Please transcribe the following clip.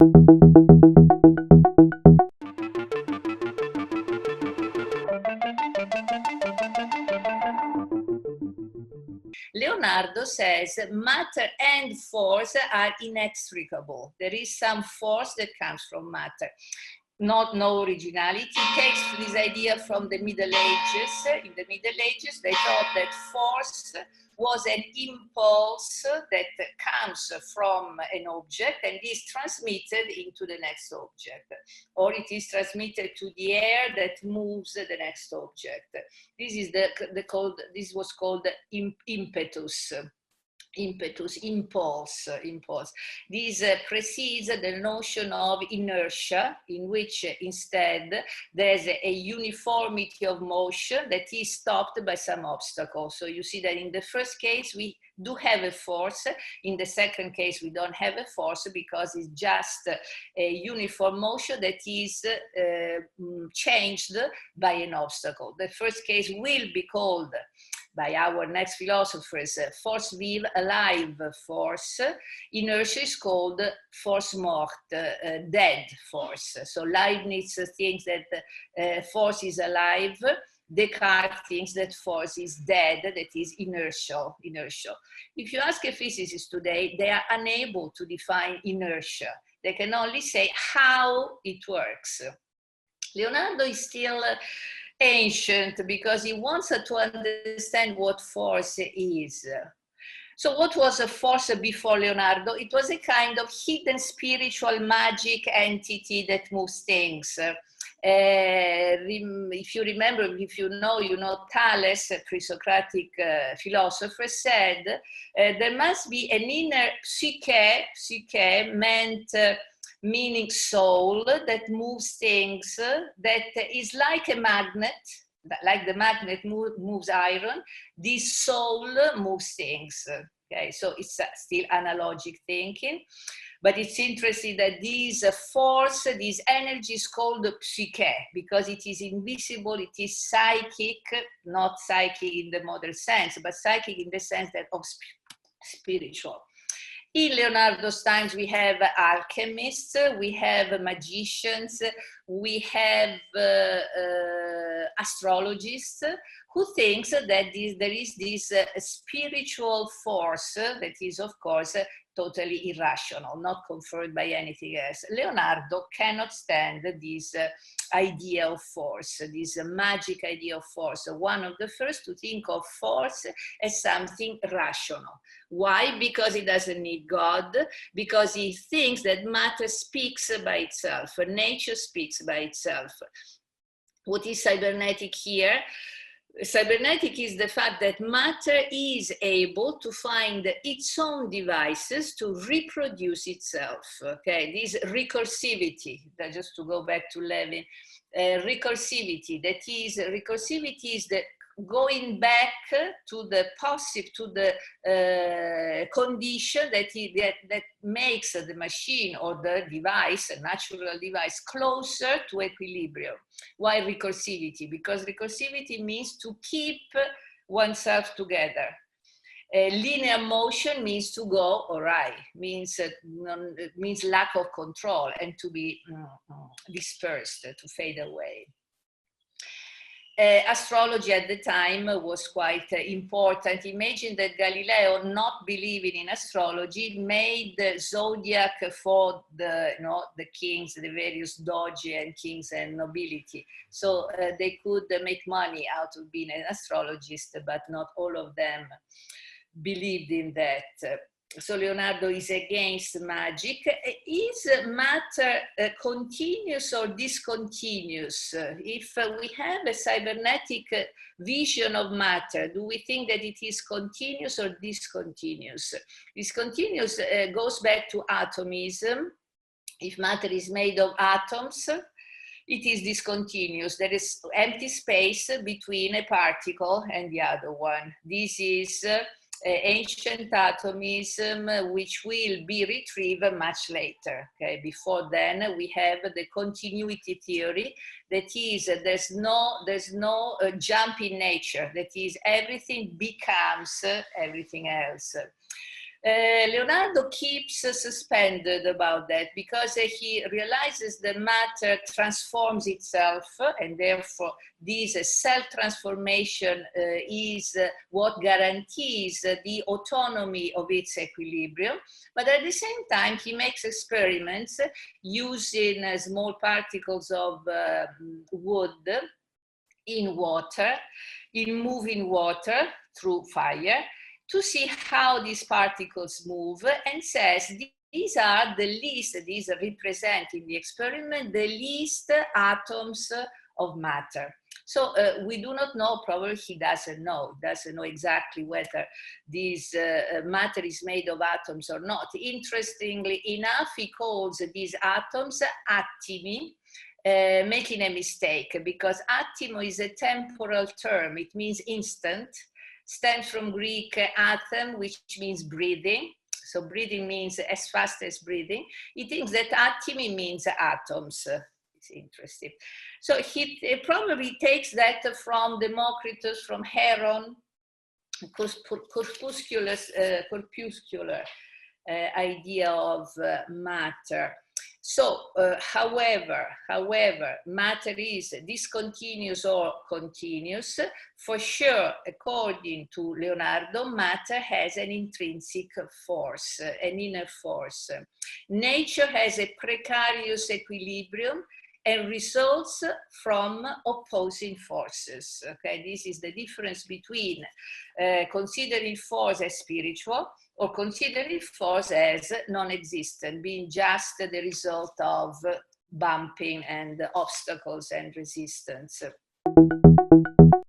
Leonardo says matter and force are inextricable. There is some force that comes from matter. No originality. He takes this idea from the Middle Ages. In the Middle Ages, they thought that force was an impulse that comes from an object and is transmitted into the next object, or it is transmitted to the air that moves the next object. This is this was called impetus. Impulse. This precedes the notion of inertia, in which instead there's a uniformity of motion that is stopped by some obstacle. So you see that in the first case we do have a force, in the second case we don't have a force because it's just a uniform motion that is changed by an obstacle. The first case will be called by our next philosophers force vive, alive force. Inertia is called force morte, dead force. So Leibniz thinks that force is alive. Descartes thinks that force is dead, that is inertial. If you ask a physicist today, they are unable to define inertia. They can only say how it works. Leonardo is still ancient because he wants to understand what force is. So what was a force before Leonardo? It was a kind of hidden spiritual magic entity that moves things. If you remember, if you know Thales, a pre-Socratic philosopher, said there must be an inner psyche meant meaning soul, that moves things, that is like a magnet, like the magnet moves iron, this soul moves things. Okay, so it's still analogic thinking, but it's interesting that this force, this energy is called psyche because it is invisible, it is psychic, not psychic in the modern sense, but psychic in the sense that of spiritual. In Leonardo's times, we have alchemists, we have magicians, we have astrologists who thinks that there is this spiritual force that is, of course, totally irrational, not confirmed by anything else. Leonardo cannot stand this idea of force, this magic idea of force. One of the first to think of force as something rational. Why? Because he doesn't need God, because he thinks that matter speaks by itself, nature speaks by itself. What is cybernetic here? Cybernetic is the fact that matter is able to find its own devices to reproduce itself. Okay, this recursivity, just to go back to Levin, recursivity is the going back to the condition that makes the machine or the device, a natural device, closer to equilibrium. Why recursivity? Because recursivity means to keep oneself together. Linear motion means to go awry, means lack of control and to be dispersed, to fade away. Astrology at the time was quite important. Imagine that Galileo, not believing in astrology, made the zodiac for the kings, the various doge and kings and nobility. So they could make money out of being an astrologist, but not all of them believed in that. So Leonardo is against magic. Is matter continuous or discontinuous? If we have a cybernetic vision of matter, do we think that it is continuous or discontinuous? Discontinuous goes back to atomism. If matter is made of atoms, it is discontinuous. There is empty space between a particle and the other one. This is ancient atomism, which will be retrieved much later. Okay, before then we have the continuity theory. That is, there's no jump in nature. That is, everything becomes everything else. Leonardo keeps suspended about that because he realizes that matter transforms itself, and therefore this self-transformation is what guarantees the autonomy of its equilibrium. But at the same time, he makes experiments using small particles of wood in water, in moving water through fire, to see how these particles move, and says these are the least, these represent in the experiment the least atoms of matter. So we do not know, probably he doesn't know exactly whether this matter is made of atoms or not. Interestingly enough, he calls these atoms atomi, making a mistake, because attimo is a temporal term. It means instant, stems from Greek athem, which means breathing. So breathing means as fast as breathing. He thinks that atomi means atoms. It's interesting. So he probably takes that from Democritus, from Heron, corpuscular idea of matter. So, however, matter is discontinuous or continuous. For sure, according to Leonardo, matter has an intrinsic force, an inner force. Nature has a precarious equilibrium and results from opposing forces. Okay, this is the difference between considering force as spiritual or considering force as non-existent, being just the result of bumping and obstacles and resistance.